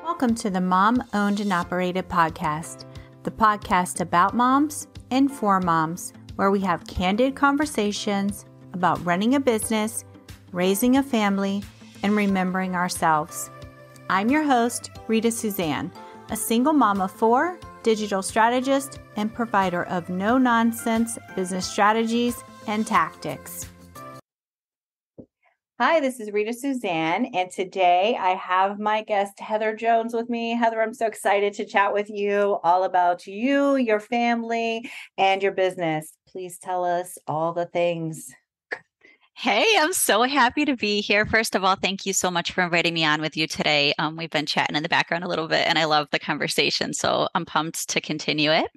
Welcome to the Mom Owned and Operated Podcast, the podcast about moms and for moms, where we have candid conversations about running a business, raising a family, and remembering ourselves. I'm your host, Rita Suzanne, a single mom of four, digital strategist, and provider of no-nonsense business strategies and tactics. Hi, this is Rita Suzanne, and today I have my guest, Heather Jones, with me. Heather, I'm so excited to chat with you all about you, your family, and your business. Please tell us all the things. Hey, I'm so happy to be here. First of all, thank you so much for inviting me on with you today. We've been chatting in the background a little bit, and I love the conversation, so I'm pumped to continue it.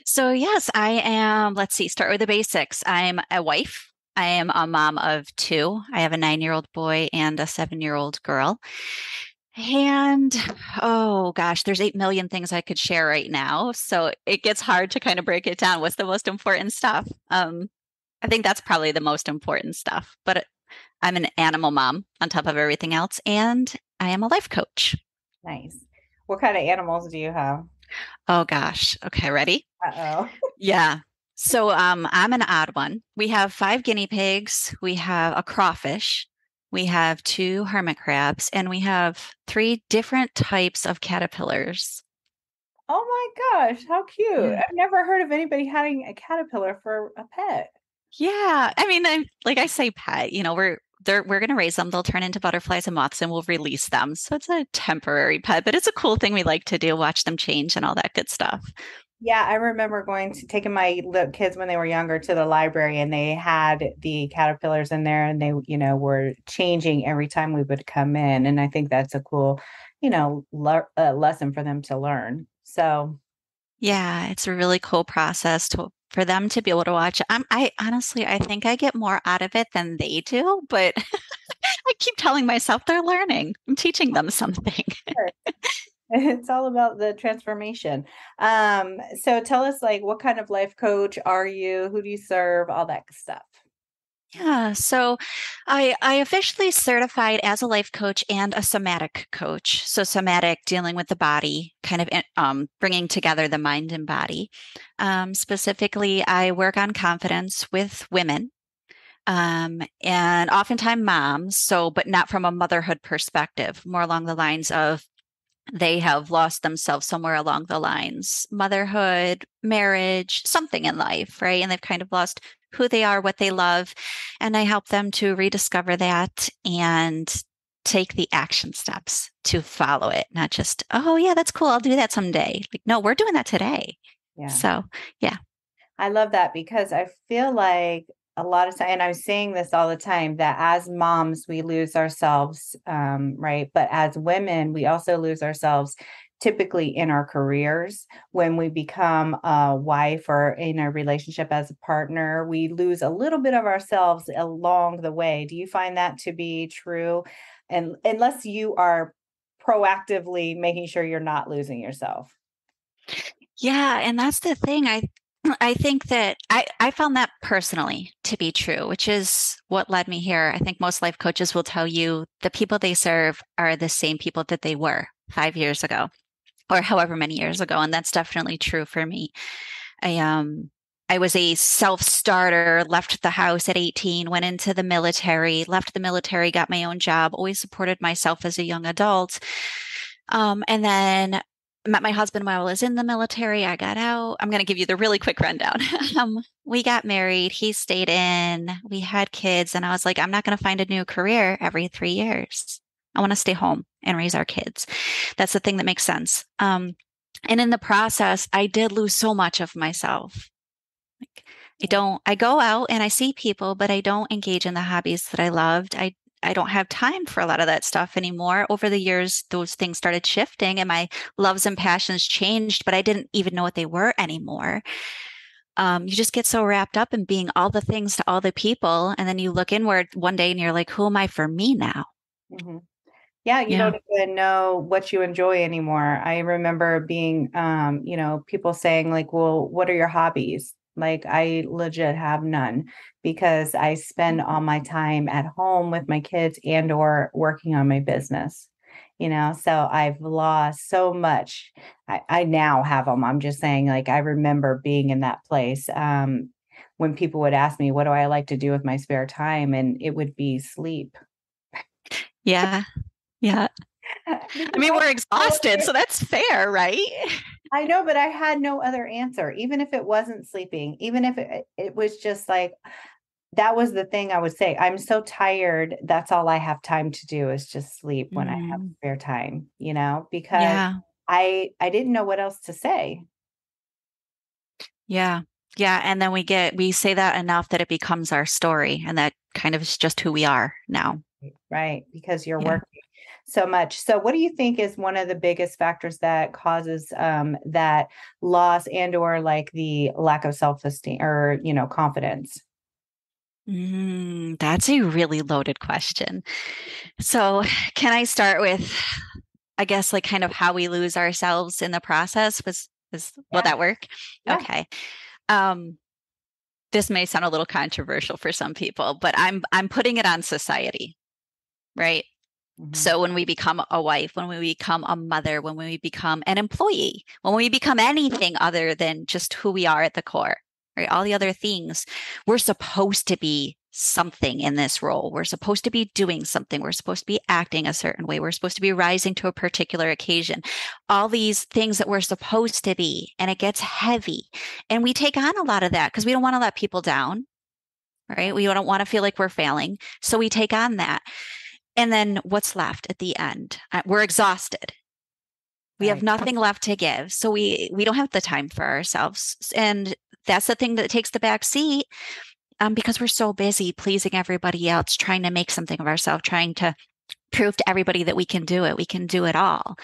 So yes, I am, start with the basics. I'm a wife. I am a mom of two. I have a 9-year-old boy and a 7-year-old girl. And oh gosh, there's 8 million things I could share right now. So it gets hard to kind of break it down. What's the most important stuff? I think that's probably the most important stuff. But I'm an animal mom on top of everything else. And I am a life coach. Nice. What kind of animals do you have? Oh gosh. Okay, ready? Uh-oh. Yeah. So I'm an odd one. We have 5 guinea pigs. We have a crawfish. We have 2 hermit crabs, and we have 3 different types of caterpillars. Oh my gosh, how cute. Yeah. I've never heard of anybody having a caterpillar for a pet. Yeah. I mean, I say pet, we're going to raise them. They'll turn into butterflies and moths, and we'll release them. So it's a temporary pet, but it's a cool thing we like to do, watch them change and all that good stuff. Yeah, I remember taking my little kids when they were younger to the library, and they had the caterpillars in there, and they, were changing every time we would come in. And I think that's a cool, lesson for them to learn. So, yeah, it's a really cool process for them to be able to watch. I honestly, I think I get more out of it than they do, but I keep telling myself they're learning. I'm teaching them something. Sure. It's all about the transformation. So tell us, what kind of life coach are you? Who do you serve? All that stuff. Yeah, so I officially certified as a life coach and a somatic coach. So somatic, dealing with the body, kind of bringing together the mind and body. Specifically, I work on confidence with women. And oftentimes moms, but not from a motherhood perspective, more along the lines of they have lost themselves somewhere along the lines, motherhood, marriage, something in life, right? And they've kind of lost who they are, what they love. And I help them to rediscover that and take the action steps to follow it, not just, oh yeah, that's cool, I'll do that someday. Like, no, we're doing that today. Yeah. So, yeah. I love that, because I feel like a lot of time, and I'm saying this all the time, that as moms, we lose ourselves, right? But as women, we also lose ourselves typically in our careers. When we become a wife or in a relationship as a partner, we lose a little bit of ourselves along the way. Do you find that to be true? And unless you are proactively making sure you're not losing yourself. Yeah. And that's the thing. I think that I found that personally to be true, which is what led me here. I think most life coaches will tell you the people they serve are the same people that they were 5 years ago or however many years ago. And that's definitely true for me. I was a self-starter, left the house at 18, went into the military, left the military, got my own job, always supported myself as a young adult. And then met my husband while I was in the military. I got out. I'm going to give you the really quick rundown. We got married. He stayed in. We had kids. And I was like, I'm not going to find a new career every 3 years. I want to stay home and raise our kids. That's the thing that makes sense. And in the process, I did lose so much of myself. I go out and I see people, but I don't engage in the hobbies that I loved. I don't have time for a lot of that stuff anymore. Over the years, those things started shifting and my loves and passions changed, but I didn't even know what they were anymore. You just get so wrapped up in being all the things to all the people. And then you look inward one day and you're like, who am I for me now? Mm-hmm. Yeah, you don't even know what you enjoy anymore. I remember being, people saying like, well, what are your hobbies? Like, I legit have none, because I spend all my time at home with my kids and or working on my business. So I've lost so much. I now have them. I'm just saying, like, I remember being in that place. When people would ask me, what do I like to do with my spare time? And it would be sleep. Yeah. Yeah. I Because mean, I we're no exhausted, other, so that's fair, right? I know, but I had no other answer, even if it wasn't sleeping, even if it was just like, that was the thing I would say. I'm so tired. That's all I have time to do is just sleep when I have Mm, spare time, because yeah. I didn't know what else to say. Yeah. Yeah. And then we say that enough that it becomes our story. And that kind of is just who we are now. Right, because you're Yeah. working so much. So what do you think is one of the biggest factors that causes that loss and or like the lack of self-esteem or, confidence? That's a really loaded question. So, can I start with, I guess, like kind of how we lose ourselves in the process? Will Yeah. that work? Yeah. Okay. Um, this may sound a little controversial for some people, but I'm putting it on society, right? Hmm. So when we become a wife, when we become a mother, when we become an employee, when we become anything other than just who we are at the core, right? All the other things, we're supposed to be something in this role. We're supposed to be doing something. We're supposed to be acting a certain way. We're supposed to be rising to a particular occasion. All these things that we're supposed to be, and it gets heavy. And we take on a lot of that because we don't want to let people down, right? We don't want to feel like we're failing. So we take on that. And then what's left at the end? We're exhausted. We have Right. nothing left to give. So we don't have the time for ourselves. And that's the thing that takes the back seat because we're so busy pleasing everybody else, trying to make something of ourselves, trying to prove to everybody that we can do it. We can do it all.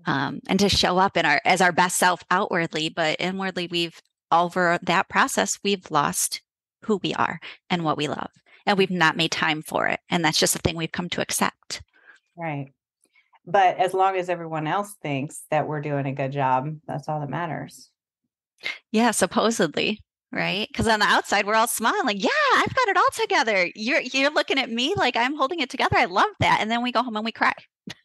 And to show up in our as our best self outwardly, but inwardly we've over that process, we've lost who we are and what we love. And we've not made time for it. And that's just a thing we've come to accept. Right. But as long as everyone else thinks that we're doing a good job, that's all that matters. Yeah, supposedly, Mhm. right? Because on the outside, we're all smiling, like, yeah, I've got it all together. You're looking at me like I'm holding it together. I love that. And then we go home and we cry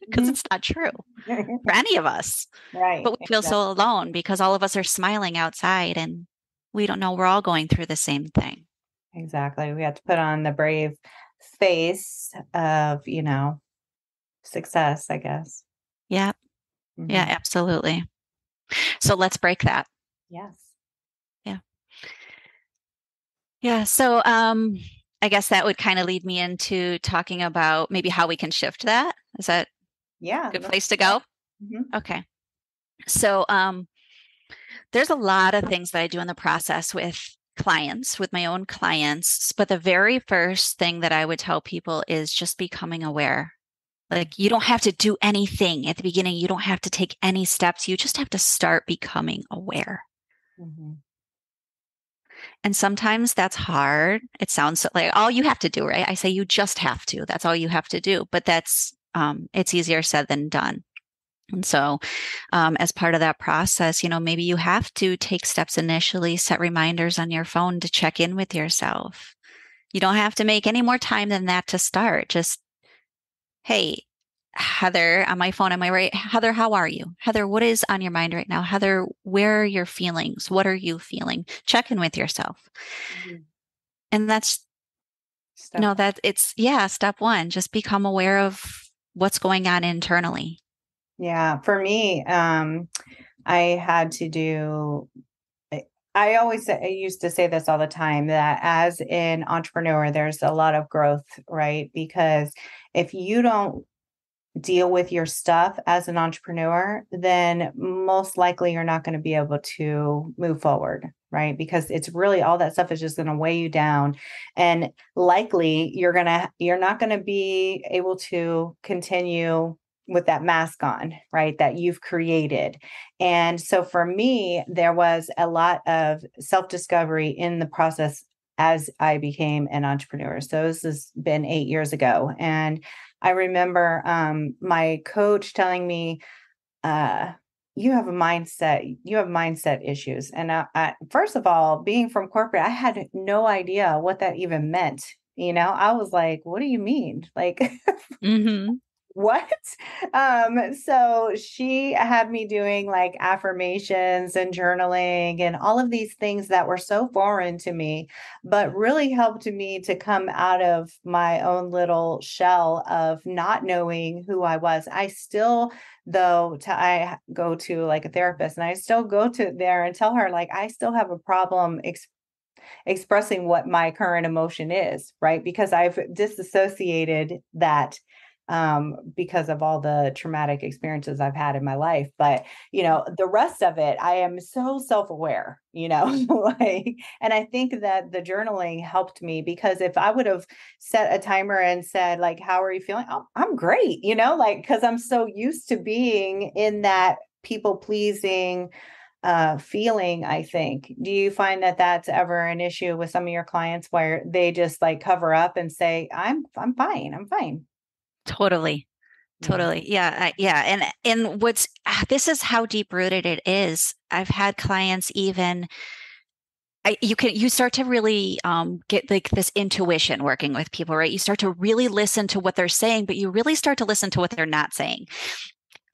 because Mhm. it's not true for any of us. Right. But we feel so alone because all of us are smiling outside and we don't know we're all going through the same thing. Exactly. We have to put on the brave face of, success, I guess. Yeah, yeah, Hmm. absolutely. So let's break that. Yes. Yeah. Yeah. So I guess that would kind of lead me into talking about maybe how we can shift that. Is that Yeah. a good place to go? Mhm. Okay. So there's a lot of things that I do in the process with clients, with my own clients. But the very first thing that I would tell people is just becoming aware. Like you don't have to do anything at the beginning. You don't have to take any steps. You just have to start becoming aware. Mhm. And sometimes that's hard. It sounds like all you have to do, right? I say you just have to. That's all you have to do. But it's easier said than done. And so, as part of that process, maybe you have to take steps initially, set reminders on your phone to check in with yourself. You don't have to make any more time than that to start. Just, hey, Heather, on my phone, am I right? Heather, how are you? Heather, what is on your mind right now? Heather, where are your feelings? What are you feeling? Check in with yourself. Mhm. And that's, Step one. yeah, step one. Just become aware of what's going on internally. Yeah. For me, I had to do I always say, I used to say this all the time that as an entrepreneur, there's a lot of growth, right? Because if you don't deal with your stuff as an entrepreneur, then most likely you're not going to be able to move forward, right? Because it's really all that stuff is just going to weigh you down. And likely you're not going to be able to continue with that mask on, right? That you've created. And so for me, there was a lot of self discovery in the process as I became an entrepreneur. So this has been 8 years ago. And I remember my coach telling me, uh, you have mindset issues. And first of all, being from corporate, I had no idea what that even meant. I was like, what do you mean? Like, Mm-hmm. what? So she had me doing like affirmations and journaling and all of these things that were so foreign to me, but really helped me to come out of my own little shell of not knowing who I was. I still, though, I go to like a therapist and I still go to there and tell her, like, I still have a problem expressing what my current emotion is, right? Because I've disassociated that because of all the traumatic experiences I've had in my life. But, the rest of it, I am so self-aware, like, and I think that the journaling helped me because if I would have set a timer and said, like, how are you feeling? Oh, I'm great, like, because I'm so used to being in that people pleasing feeling, I think. Do you find that that's ever an issue with some of your clients where they just like cover up and say, I'm fine. I'm fine. Totally. Yeah. Totally. Yeah. Yeah. And this is how deep rooted it is. I've had clients even, you start to really get like this intuition working with people, right? You start to really listen to what they're saying, but you really start to listen to what they're not saying.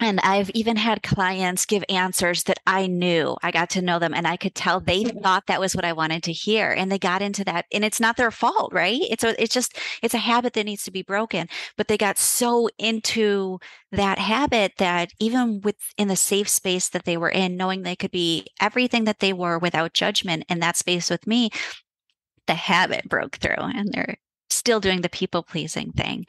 And I've even had clients give answers that I knew. I got to know them and I could tell they thought that was what I wanted to hear. And they got into that. And it's not their fault, right? It's a habit that needs to be broken. But they got so into that habit that even within the safe space that they were in, knowing they could be everything that they were without judgment in that space with me, the habit broke through and they're still doing the people pleasing thing.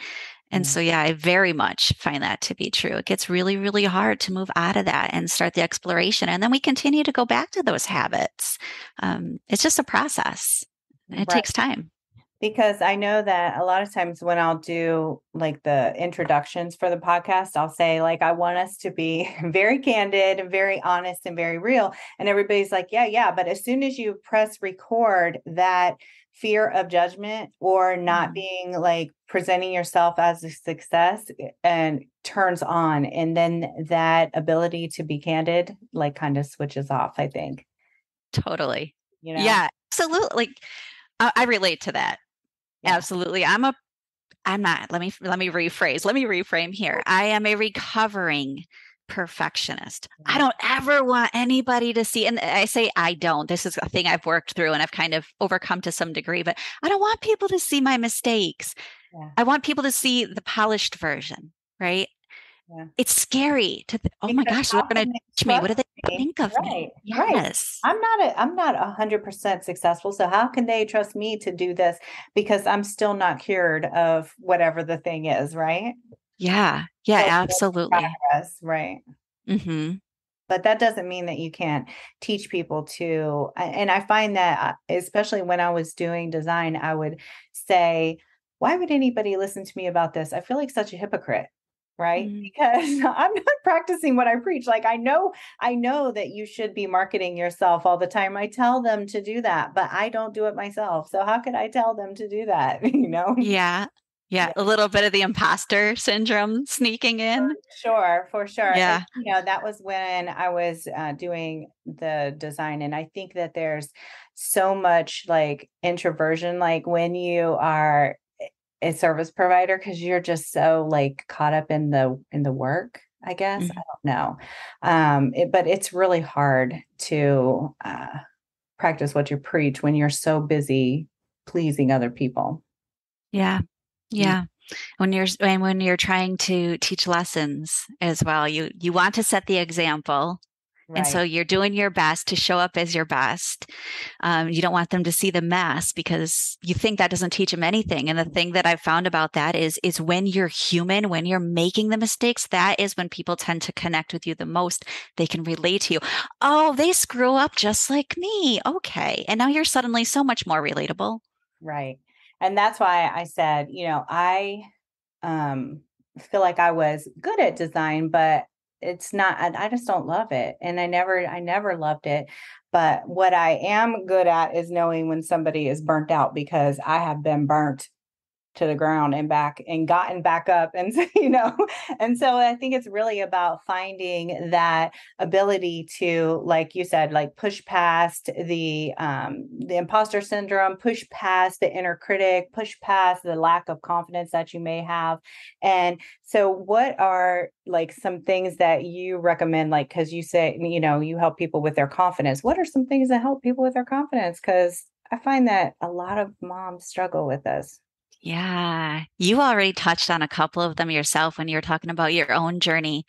And Yeah. so, yeah, I very much find that to be true. It gets really, really hard to move out of that and start the exploration. And then we continue to go back to those habits. It's just a process. It Right. takes time. Because I know that a lot of times when I'll do like the introductions for the podcast, I'll say, like, I want us to be very candid and very honest and very real. And everybody's like, yeah, yeah. But as soon as you press record, that fear of judgment or not Mhm. being like presenting yourself as a success and turns on. And then that ability to be candid, like, kind of switches off, I think, Totally. you know? Yeah, absolutely. Like, I relate to that. Yeah. Absolutely. I'm not, let me rephrase, let me reframe here. I am a recovering perfectionist. I Yeah. don't ever want anybody to see, and I say I don't. This is a thing I've worked through and I've kind of overcome to some degree, but I don't want people to see my mistakes. Yeah. I want people to see the polished version, right? Yeah. It's scary oh my Because gosh, they're how going can to they judge me. What do trust they me? think of Right, me? right. Yes. I'm not 100% successful. So how can they trust me to do this? Because I'm still not cured of whatever the thing is, right? Yeah. Yeah, Still absolutely. progress, right? Hmm. But that doesn't mean that you can't teach people and I find that especially when I was doing design, I would say, why would anybody listen to me about this? I feel like such a hypocrite, right? Mm. Because I'm not practicing what I preach. Like, I know that you should be marketing yourself all the time. I tell them to do that, but I don't do it myself. So how could I tell them to do that? Yeah. Yeah. Yeah. A little bit of the imposter syndrome sneaking in. Sure, for sure. And Yeah. that was when I was doing the design. And I think that there's so much like introversion, like when you are a service provider, because you're just so like caught up in the work, I guess. I Mhm. don't know. But it's really hard to practice what you preach when you're so busy pleasing other people. Yeah. Mm. Yeah. When you're trying to teach lessons as well, you want to set the example. And so Right. you're doing your best to show up as your best. You don't want them to see the mess because you think that doesn't teach them anything. And the thing that I've found about that is when you're human, when you're making the mistakes, that is when people tend to connect with you the most. They can relate to you. Oh, they screw up just like me. Okay. And now you're suddenly so much more relatable. Right. And that's why I said, I um feel like I was good at design, but it's not, I just don't love it. And I never loved it. But what I am good at is knowing when somebody is burnt out because I have been burnt to the ground and back and gotten back up. And so, and so I think it's really about finding that ability to, like you said, like push past the imposter syndrome, push past the inner critic, push past the lack of confidence that you may have. And so what are like some things that you recommend, like, because you say, you help people with their confidence. What are some things that help people with their confidence? Because I find that a lot of moms struggle with this. Yeah, you already touched on a couple of them yourself when you were talking about your own journey.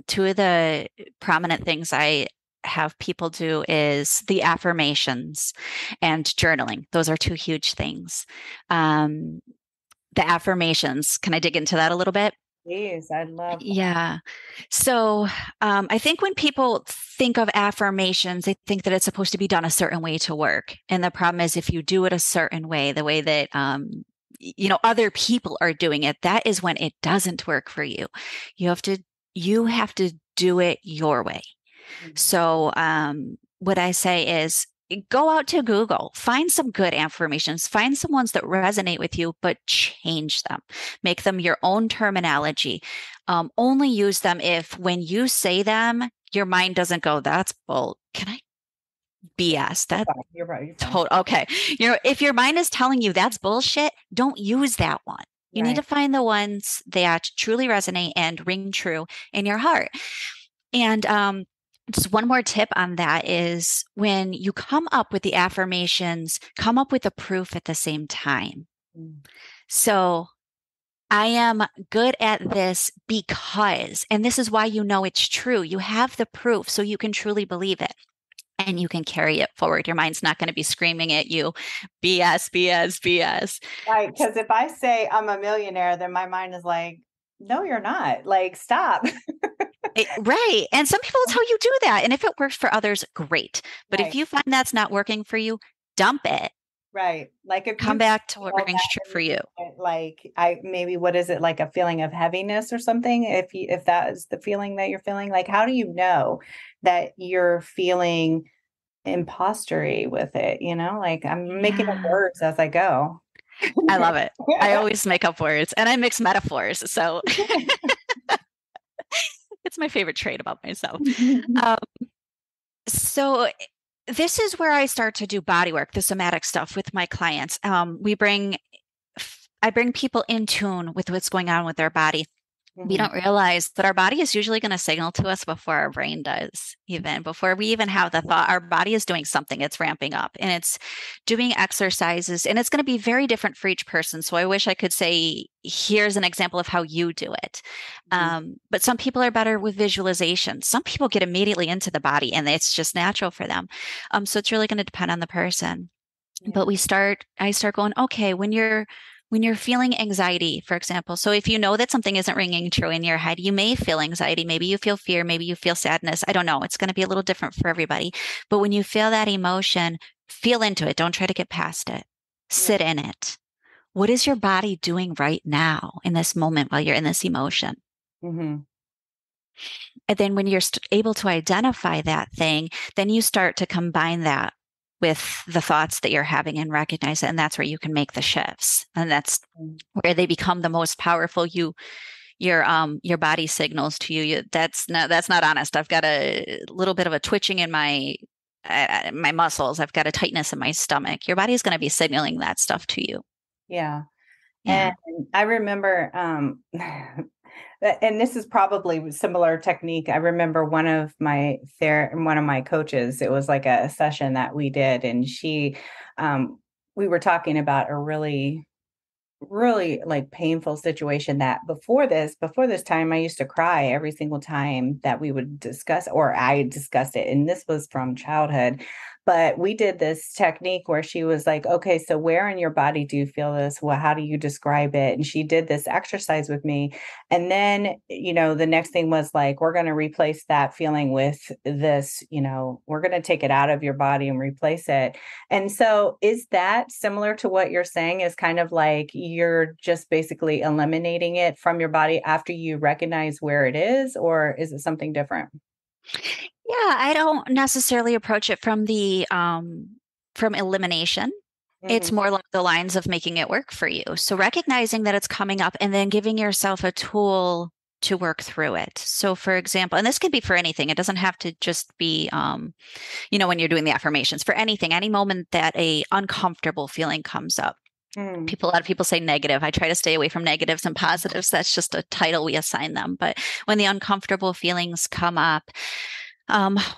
Two of the prominent things I have people do is the affirmations and journaling. Those are two huge things. Um, the affirmations, can I dig into that a little bit? Please, I love that. Yeah. So I think when people think of affirmations, they think that it's supposed to be done a certain way to work. And the problem is, if you do it a certain way, the way that other people are doing it, that is when it doesn't work for you. You have to you have to do it your way. Mhm. So what I say is go out to Google, find some good affirmations, find some ones that resonate with you, but change them. Make them your own terminology. Only use them if when you say them, your mind doesn't go, that's bull. Can I BS? That Fine. You're right. You're fine. total. Okay. If your mind is telling you that's bullshit, don't use that one. You need Right. to find the ones that truly resonate and ring true in your heart. And just one more tip on that is when you come up with the affirmations, come up with the proof at the same time. Mm. So I am good at this because, and this is why you know it's true. You have the proof, so you can truly believe it and you can carry it forward. Your mind's not going to be screaming at you, BS, BS, BS. Right. Because if I say I'm a millionaire, then my mind is like, no, you're not. Like, stop. Right. And some people will tell you do that. And if it works for others, great. But if Right. you find that's not working for you, dump it. Right. Like if Come you back to what feel rings true for you. that, like I maybe what is it, like a feeling of heaviness or something? If that is the feeling that you're feeling, like how do you know that you're feeling impostery with it? Like I'm making up Yeah. words as I go. I love it. I always make up words and I mix metaphors. So it's my favorite trait about myself. Um, so this is where I start to do body work, the somatic stuff with my clients. I bring people in tune with what's going on with their body. We Mhm. don't realize that our body is usually going to signal to us before our brain does, even before we even have the thought. Our body is doing something, it's ramping up and it's doing exercises, and it's going to be very different for each person. So I wish I could say, here's an example of how you do it. Mhm. But some people are better with visualization. Some people get immediately into the body and it's just natural for them. So it's really going to depend on the person. But Yeah. I start going, okay, when you're feeling anxiety, for example. So if you know that something isn't ringing true in your head, you may feel anxiety, maybe you feel fear, maybe you feel sadness. I don't know. It's going to be a little different for everybody. But when you feel that emotion, feel into it. Don't try to get past it. Yeah. Sit in it. What is your body doing right now in this moment while you're in this emotion? Hmm. And then when you're able to identify that thing, then you start to combine that with the thoughts that you're having and recognize it. And that's where you can make the shifts. And that's where they become the most powerful. Your body signals to you, that's not honest. I've got a little bit of a twitching in my muscles. I've got a tightness in my stomach. Your body is going to be signaling that stuff to you. Yeah. And Yeah. I remember, and this is probably similar technique. I remember one of my coaches, it was like a session that we did, and um, we were talking about a really like painful situation that before this time I used to cry every single time that we would discuss or I discussed it, and this was from childhood. But we did this technique where she was like, okay, so where in your body do you feel this? Well, how do you describe it? And she did this exercise with me. And then, the next thing was like, we're going to replace that feeling with this, we're going to take it out of your body and replace it. And so is that similar to what you're saying, is kind of like you're just basically eliminating it from your body after you recognize where it is, or is it something different? Yeah, I don't necessarily approach it from the from elimination. It's Hmm. more along the lines of making it work for you. So recognizing that it's coming up and then giving yourself a tool to work through it. So for example, and this can be for anything. It doesn't have to just be, when you're doing the affirmations, for anything, any moment that a uncomfortable feeling comes up. Mm. A lot of people say negative. I try to stay away from negatives and positives. That's just a title we assign them. But when the uncomfortable feelings come up,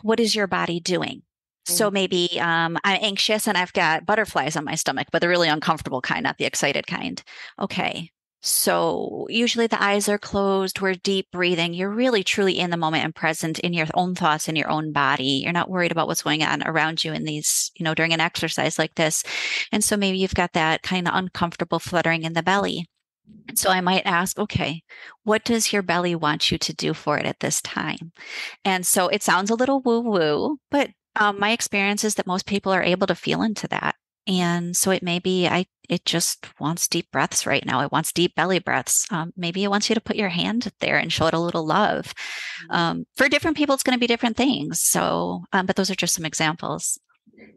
what is your body doing? So Mm. maybe I'm anxious and I've got butterflies on my stomach, but the really uncomfortable kind, not the excited kind. Okay. So usually the eyes are closed, we're deep breathing. You're really truly in the moment and present in your own thoughts, in your own body. You're not worried about what's going on around you in these, during an exercise like this. And so maybe you've got that kind of uncomfortable fluttering in the belly. And so I might ask, okay, what does your belly want you to do for it at this time? And so it sounds a little woo woo, but my experience is that most people are able to feel into that. And so it may be it just wants deep breaths right now. It wants deep belly breaths. Maybe it wants you to put your hand there and show it a little love. For different people, it's going to be different things. So, but those are just some examples.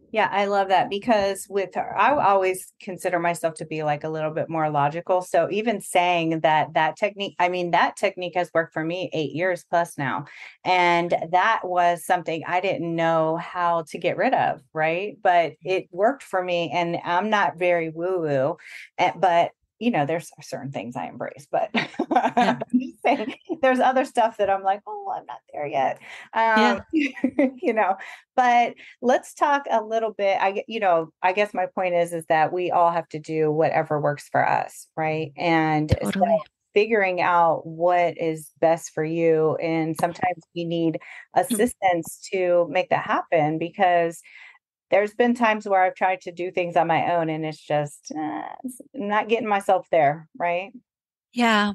Yeah, I love that because with her, I always consider myself to be like a little bit more logical. So even saying that technique, I mean, that technique has worked for me 8 years plus now. And that was something I didn't know how to get rid of, right? But it worked for me. And I'm not very woo-woo, but there's certain things I embrace, but Yeah. I'm just saying there's other stuff that I'm like, oh, I'm not there yet. Yeah. You know, but let's talk a little bit. I guess my point is that we all have to do whatever works for us, right? And so Totally. figuring out what is best for you. And sometimes we need assistance to make that happen because there's been times where I've tried to do things on my own and it's just it's not getting myself there, right? Yeah.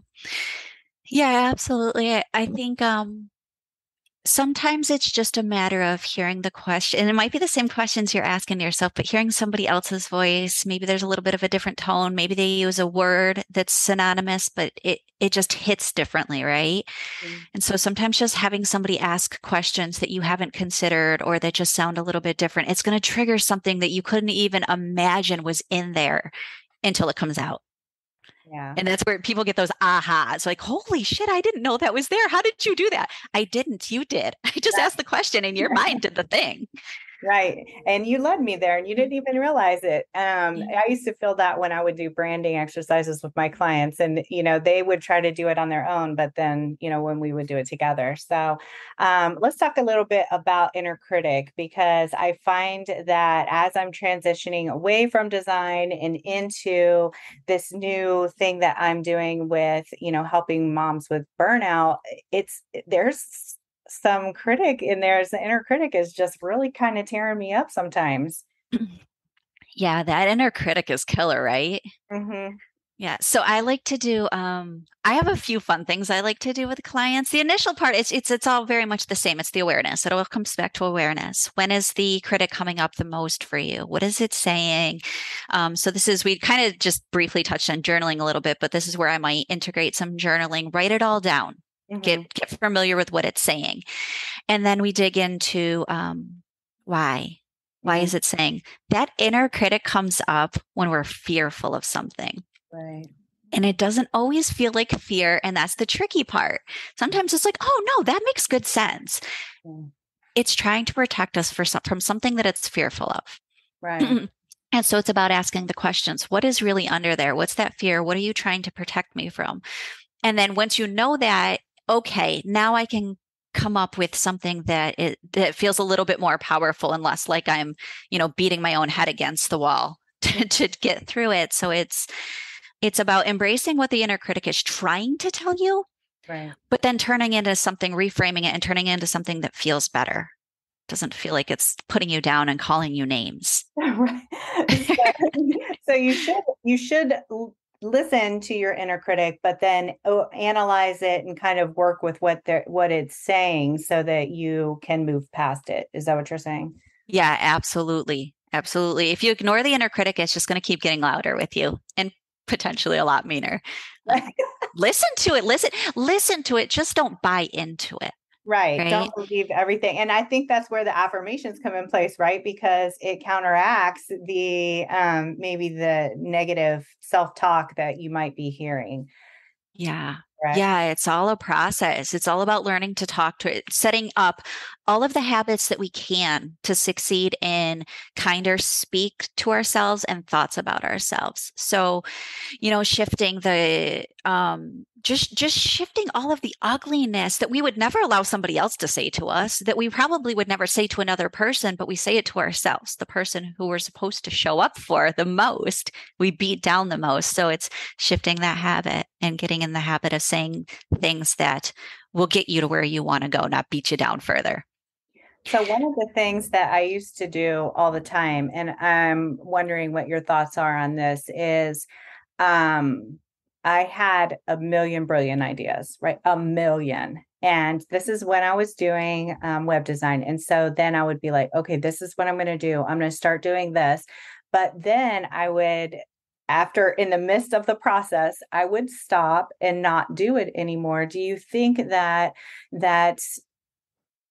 Yeah, absolutely. I think sometimes it's just a matter of hearing the question, and it might be the same questions you're asking yourself, but hearing somebody else's voice, maybe there's a little bit of a different tone. Maybe they use a word that's synonymous, but it just hits differently, right? Mm. And so sometimes just having somebody ask questions that you haven't considered or that just sound a little bit different, it's going to trigger something that you couldn't even imagine was in there until it comes out. Yeah. And that's where people get those ahas like, holy shit, I didn't know that was there. How did you do that? I didn't. You did. I just asked the question and your mind did the thing. Right. And you led me there and you didn't even realize it. Yeah. I used to feel that when I would do branding exercises with my clients and, they would try to do it on their own, but then, when we would do it together. So let's talk a little bit about inner critic, because I find that as I'm transitioning away from design and into this new thing that I'm doing with, helping moms with burnout, there's some critic in there. The inner critic is just really kind of tearing me up sometimes. Yeah, that inner critic is killer, right? Hmm. Yeah. So I like to do I have a few fun things I like to do with clients. The initial part is it's all very much the same. It's the awareness. It all comes back to awareness. When is the critic coming up the most for you? What is it saying? So this is we kind of just briefly touched on journaling a little bit, but this is where I might integrate some journaling, write it all down. Hmm. Get familiar with what it's saying. And then we dig into why. Why Hmm. is it saying that inner critic comes up when we're fearful of something? Right. And it doesn't always feel like fear. And that's the tricky part. Sometimes it's like, oh, no, that makes good sense. Mm. It's trying to protect us from something that it's fearful of. Right. And so it's about asking the questions. What is really under there? What's that fear? What are you trying to protect me from? And then once you know that, okay, now I can come up with something that feels a little bit more powerful and less like I'm, beating my own head against the wall to get through it. So it's about embracing what the inner critic is trying to tell you, Right. but then turning into something, reframing it and turning it into something that feels better. Doesn't feel like it's putting you down and calling you names. Right. So you should listen to your inner critic, but then analyze it and kind of work with what it's saying so that you can move past it. Is that what you're saying? Yeah, absolutely. Absolutely. If you ignore the inner critic, it's just going to keep getting louder with you and potentially a lot meaner. Right. Listen to it. Listen to it. Just don't buy into it. Right. Don't right? believe everything. And I think that's where the affirmations come in place, right? Because it counteracts the maybe the negative self-talk that you might be hearing, Yeah. correct? Yeah, it's all a process. It's all about learning to talk to it, setting up all of the habits that we can to succeed in kinder speak to ourselves and thoughts about ourselves. So, shifting the just shifting all of the ugliness that we would never allow somebody else to say to us, that we probably would never say to another person, but we say it to ourselves, the person who we're supposed to show up for the most, we beat down the most. So it's shifting that habit and getting in the habit of saying things that will get you to where you want to go, not beat you down further. So one of the things that I used to do all the time, and I'm wondering what your thoughts are on this, is um, I had a million brilliant ideas, right? A million. And this is when I was doing web design. And so then I would be like, okay, this is what I'm going to do. I'm going to start doing this. But then I would, after in the midst of the process, I would stop and not do it anymore. Do you think that that's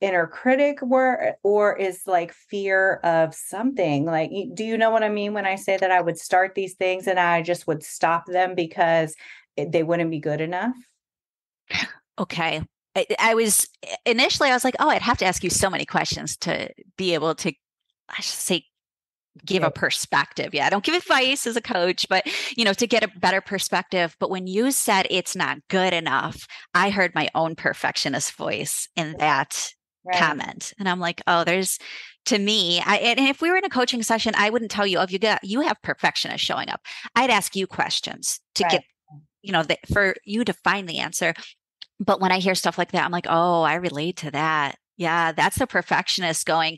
inner critic were or is like fear of something like do you know what I mean when I say that I would start these things and I just would stop them because they wouldn't be good enough? Okay. I was initially, I was like, oh, I'd have to ask you so many questions to be able to, I should say, give Yeah, a perspective. Yeah, I don't give advice as a coach, but to get a better perspective. But when you said it's not good enough, I heard my own perfectionist voice in that right, comment. And I'm like, oh, there's to me, and if we were in a coaching session, I wouldn't tell you, oh, you have perfectionists showing up. I'd ask you questions to right. get, for you to find the answer. But when I hear stuff like that, I'm like, oh, I relate to that. Yeah, that's the perfectionist going,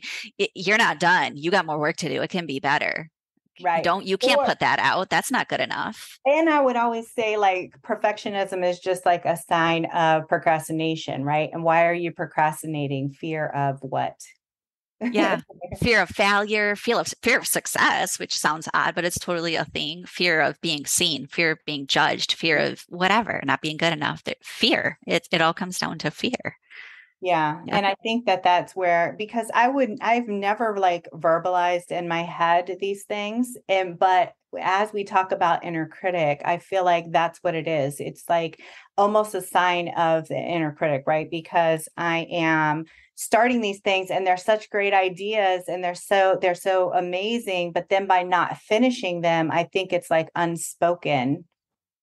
you're not done. You got more work to do. It can be better. Right. You can't Or put that out. That's not good enough. and I would always say like perfectionism is just like a sign of procrastination, right? And why are you procrastinating? Fear of what? Yeah. Fear of failure, fear of success, which sounds odd, but it's totally a thing. Fear of being seen, fear of being judged, fear of whatever, not being good enough. Fear. It all comes down to fear. Yeah, Yeah. and I think that that's where because I've never like verbalized in my head these things, and but as we talk about inner critic, I feel like that's what it is. It's like almost a sign of the inner critic, right? Because I am starting these things and they're such great ideas and they're so amazing, but then by not finishing them, I think it's like unspoken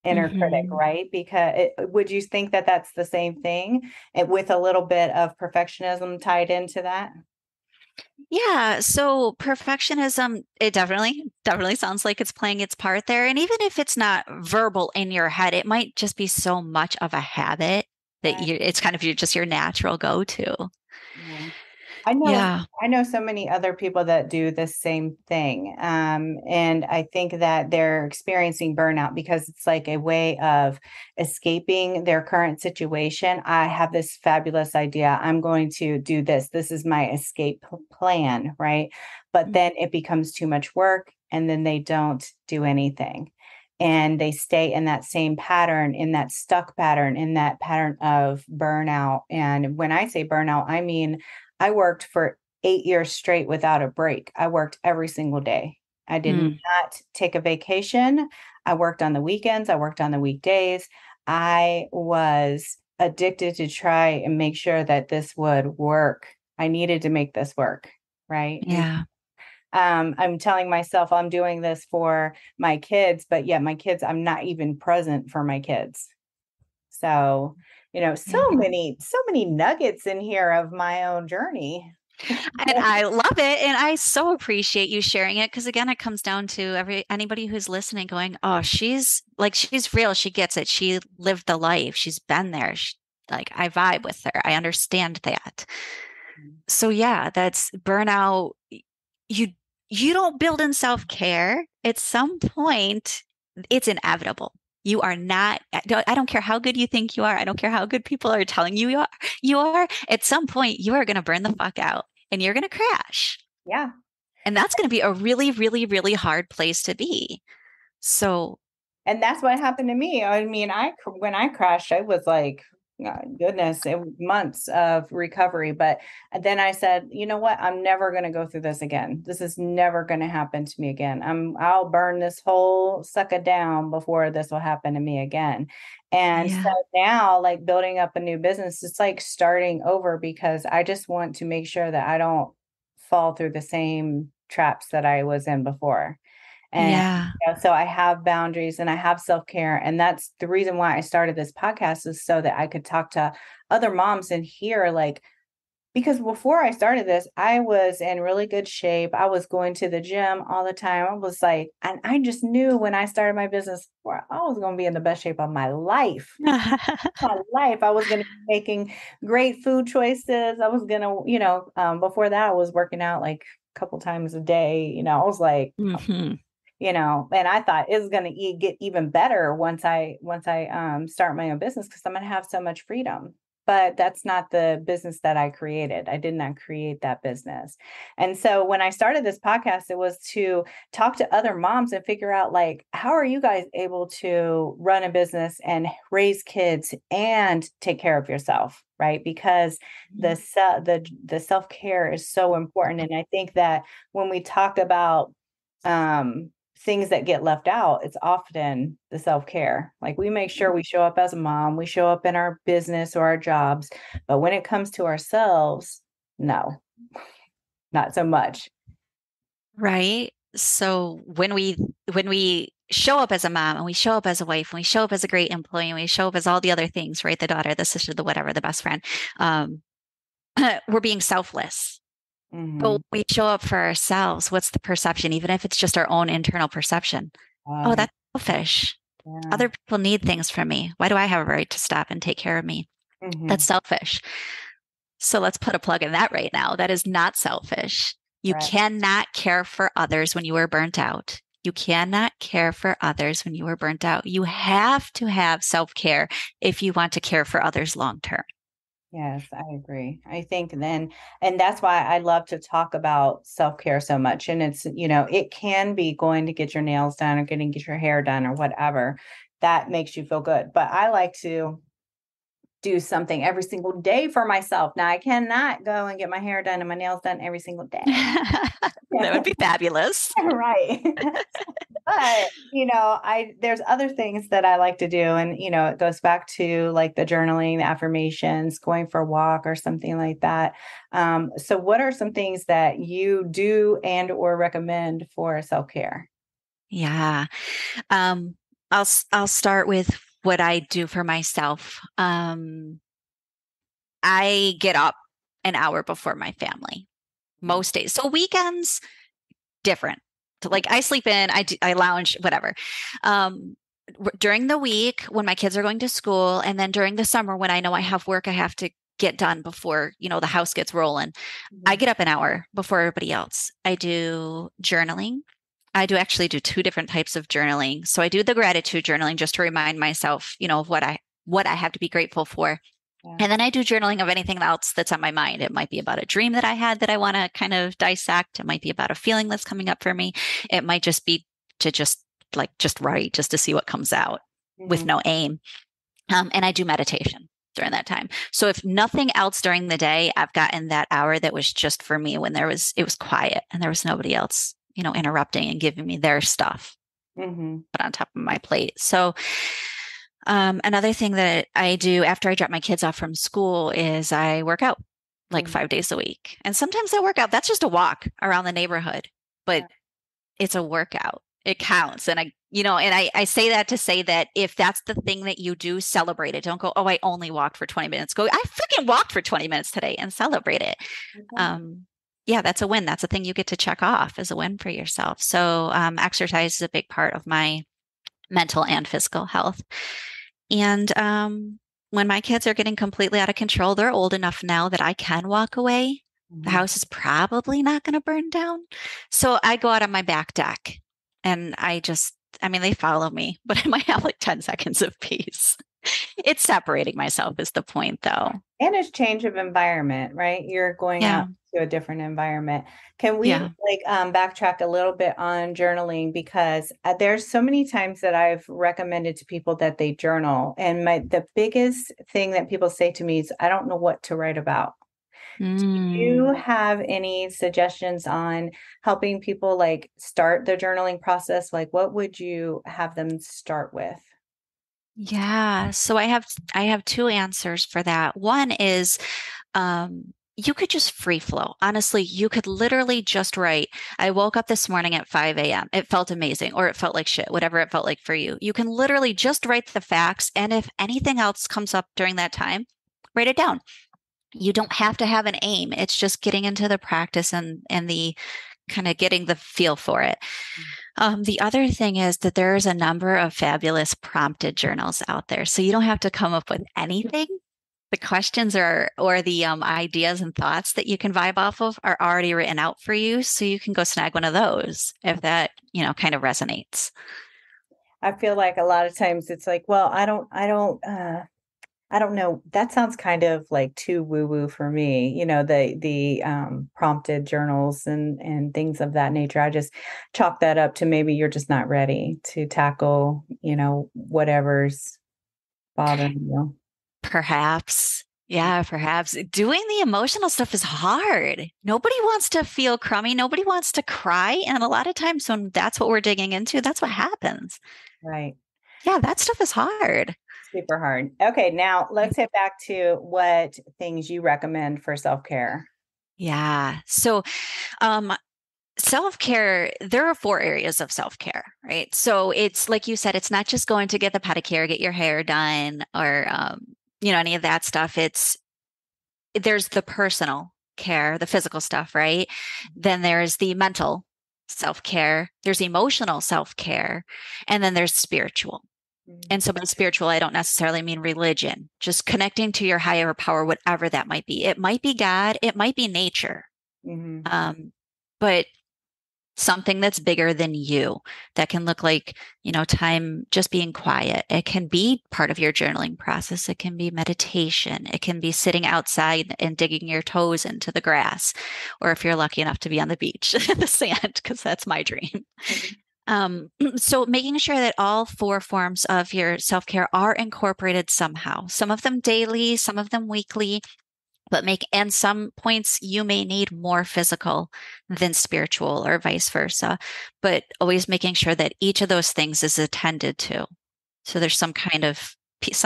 inner critic, Hmm. right? Because would you think that that's the same thing with a little bit of perfectionism tied into that? Yeah, so perfectionism, it definitely sounds like it's playing its part there. And even if it's not verbal in your head, it might just be so much of a habit that Right. it's kind of just your natural go-to. Yeah. I know Yeah. I know so many other people that do the same thing. And I think that they're experiencing burnout because it's like a way of escaping their current situation. I have this fabulous idea. I'm going to do this. This is my escape plan, right? But then it becomes too much work and then they don't do anything. And they stay in that same pattern, in that stuck pattern, in that pattern of burnout. And when I say burnout, I mean I worked for 8 years straight without a break. I worked every single day. I did Mm, not take a vacation. I worked on the weekends. I worked on the weekdays. I was addicted to try and make sure that this would work. I needed to make this work. Right. And yeah. I'm telling myself I'm doing this for my kids, but yet my kids, I'm not even present for my kids. So, Yeah. so many nuggets in here of my own journey. And I love it. And I so appreciate you sharing it because again, it comes down to anybody who's listening going, oh, she's real. She gets it. She lived the life. She's been there. Like I vibe with her. I understand that. So yeah, that's burnout. You you don't build in self-care. At some point, it's inevitable. You are not, I don't care how good you think you are. I don't care how good people are telling you you are. At some point, you are going to burn the fuck out and you're going to crash. Yeah. And that's going to be a really, really, really hard place to be. So, And that's what happened to me. I mean, when I crashed, I was like, goodness, months of recovery. But then I said, you know what? I'm never going to go through this again. This is never going to happen to me again. I'll burn this whole sucker down before this will happen to me again. And so Yeah. now, like building up a new business, it's like starting over because I just want to make sure that I don't fall through the same traps that I was in before. And Yeah. so I have boundaries and I have self-care. And that's the reason why I started this podcast, is so that I could talk to other moms and hear, like, because before I started this, I was in really good shape. I was going to the gym all the time. I was like, and I just knew when I started my business, well, I was going to be in the best shape of my life. My life. I was going to be making great food choices. I was going to, before that, I was working out like a couple times a day. I was like, Hmm. and I thought it was going to get even better once I start my own business, because I'm going to have so much freedom. But that's not the business that I created. I did not create that business. And so when I started this podcast, it was to talk to other moms and figure out, like, how are you guys able to run a business and raise kids and take care of yourself, right? Because the self-care is so important. And I think that when we talk about things that get left out, it's often the self-care. Like, we make sure we show up as a mom, we show up in our business or our jobs, but when it comes to ourselves, no, not so much. Right. So when we show up as a mom and we show up as a wife and we show up as a great employee and we show up as all the other things, right? The daughter, the sister, the whatever, the best friend, um, we're being selfless. But when Hmm. we show up for ourselves, what's the perception, even if it's just our own internal perception? Oh, Yeah, that's selfish. yeah. Other people need things from me. Why do I have a right to stop and take care of me? That's Hmm. selfish. So let's put a plug in that right now. That is not selfish. You Right. cannot care for others when you are burnt out. You cannot care for others when you are burnt out. You have to have self care if you want to care for others long term. Yes, I agree. I think then, and that's why I love to talk about self-care so much. And it's, it can be going to get your nails done or getting get your hair done or whatever that makes you feel good. But I like to do something every single day for myself. Now, I cannot go and get my hair done and my nails done every single day. That would be fabulous. Right. But, there's other things that I like to do. And, it goes back to like the journaling, the affirmations, going for a walk or something like that. So what are some things that you do and or recommend for self-care? Yeah. Um, I'll start with what I do for myself. I get up an hour before my family most days. So weekends, different. So like I sleep in, I lounge, whatever. Um, During the week when my kids are going to school, and then during the summer when I know I have work I have to get done before, the house gets rolling, I Mhm. get up an hour before everybody else. I do journaling. I do actually do two different types of journaling. So I do the gratitude journaling just to remind myself, of what I have to be grateful for. Yeah. And then I do journaling of anything else that's on my mind. It might be about a dream that I had that I want to kind of dissect. It might be about a feeling that's coming up for me. It might just be to just write, just to see what comes out with Mhm. no aim. And I do meditation during that time. So if nothing else during the day, I've gotten that hour that was just for me when it was quiet and there was nobody else, interrupting and giving me their stuff Mhm. put on top of my plate. So another thing that I do after I drop my kids off from school is I work out like Mhm. 5 days a week. And sometimes I work out. That's just a walk around the neighborhood, but Yeah. it's a workout. It counts. And I say that to say that if that's the thing that you do, celebrate it. Don't go, oh, I only walked for 20 minutes. Go, I freaking walked for 20 minutes today, and celebrate it. Exactly. Um, yeah, that's a win. That's a thing you get to check off as a win for yourself. So exercise is a big part of my mental and physical health. And when my kids are getting completely out of control, they're old enough now that I can walk away. The Mhm. house is probably not going to burn down. So I go out on my back deck and I mean, they follow me, but I might have like 10 seconds of peace. It's separating myself is the point, though. And it's change of environment, right? You're going out Yeah. to a different environment. Can we Yeah. backtrack a little bit on journaling because there's so many times that I've recommended to people that they journal, and the biggest thing that people say to me is, I don't know what to write about. Do you Mm. have any suggestions on helping people like start their journaling process? Like, what would you have them start with? Yeah. So I have two answers for that. One is you could just free flow. Honestly, you could literally just write, I woke up this morning at 5 a.m. It felt amazing, or it felt like shit, whatever it felt like for you. You can literally just write the facts. And if anything else comes up during that time, write it down. You don't have to have an aim. It's just getting into the practice and the kind of getting the feel for it. The other thing is that there is a number of fabulous prompted journals out there. So you don't have to come up with anything. The questions are, or the ideas and thoughts that you can vibe off of are already written out for you. So you can go snag one of those if that, kind of resonates. I feel like a lot of times it's like, well, I don't know. That sounds kind of like too woo woo for me, the prompted journals and things of that nature. I just chalk that up to maybe you're just not ready to tackle, whatever's bothering you. Perhaps. Yeah, perhaps. Doing the emotional stuff is hard. Nobody wants to feel crummy. Nobody wants to cry. And a lot of times when that's what we're digging into, that's what happens. Right. Yeah, that stuff is hard. Super hard. Okay, now let's hit back to what things you recommend for self-care. Yeah. So, um, self-care, there are four areas of self-care, right? So it's like you said, it's not just going to get the pedicure, get your hair done, or any of that stuff. There's the personal care, the physical stuff, right? Then there's the mental self-care, there's emotional self-care, and then there's spiritual. And so by spiritual, I don't necessarily mean religion, just connecting to your higher power, whatever that might be. It might be God, it might be nature. Mm-hmm. But something that's bigger than you that can look like, time just being quiet. It can be part of your journaling process. It can be meditation. It can be sitting outside and digging your toes into the grass, or if you're lucky enough to be on the beach, the sand, because that's my dream. Mm-hmm. So making sure that all four forms of your self-care are incorporated somehow, some of them daily, some of them weekly, and some points you may need more physical than spiritual or vice versa, but always making sure that each of those things is attended to. So there's some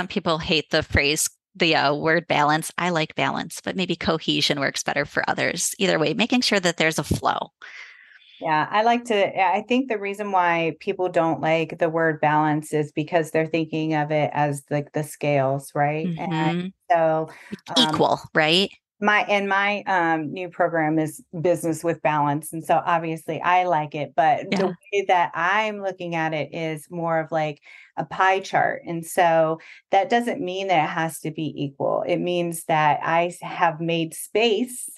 people hate the phrase, the word balance. I like balance, but maybe cohesion works better for others. Either way, making sure that there's a flow. Yeah, I think the reason why people don't like the word balance is because they're thinking of it as like the scales, right? And Hmm. so, um, Equal, right? my new program is business with balance. And so obviously I like it, but the Yeah. way that I'm looking at it is more of like a pie chart. And so that doesn't mean that it has to be equal. It means that I have made space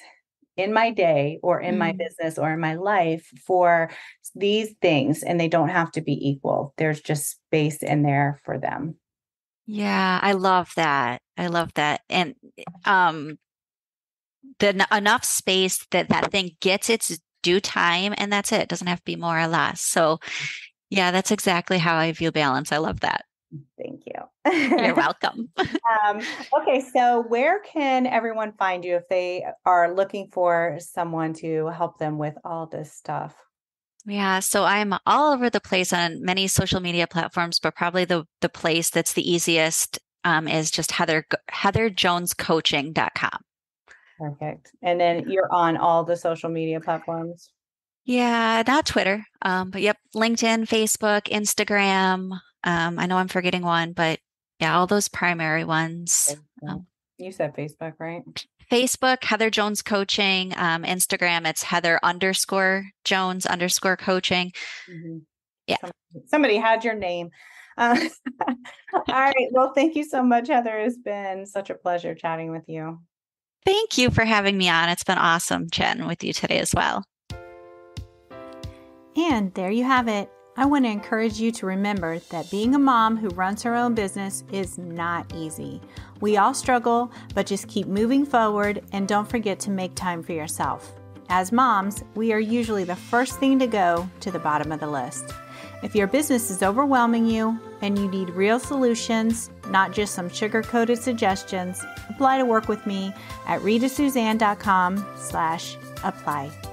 in my day or in my Mm. business or in my life for these things, and they don't have to be equal. There's just space in there for them. Yeah, I love that. I love that. And um enough space that that thing gets its due time, and that's it. It doesn't have to be more or less. So yeah, that's exactly how I view balance. I love that. Thank you. You're welcome. Okay, so where can everyone find you if they are looking for someone to help them with all this stuff? Yeah, so I'm all over the place on many social media platforms, but probably the place that's the easiest is just heatherjonescoaching.com. Perfect. And then you're on all the social media platforms. Yeah, not Twitter, but yep, LinkedIn, Facebook, Instagram. I know I'm forgetting one, but yeah, all those primary ones. Facebook. Um, You said Facebook, right? Facebook, Heather Jones Coaching. Instagram, it's Heather underscore Jones underscore coaching. Mhm. Yeah. Somebody had your name. Uh, all right. Well, thank you so much, Heather. It's been such a pleasure chatting with you. Thank you for having me on. It's been awesome chatting with you today as well. And there you have it. I want to encourage you to remember that being a mom who runs her own business is not easy. We all struggle, but just keep moving forward and don't forget to make time for yourself. As moms, we are usually the first thing to go to the bottom of the list. If your business is overwhelming you and you need real solutions, not just some sugar-coated suggestions, apply to work with me at ritasuzanne.com/apply.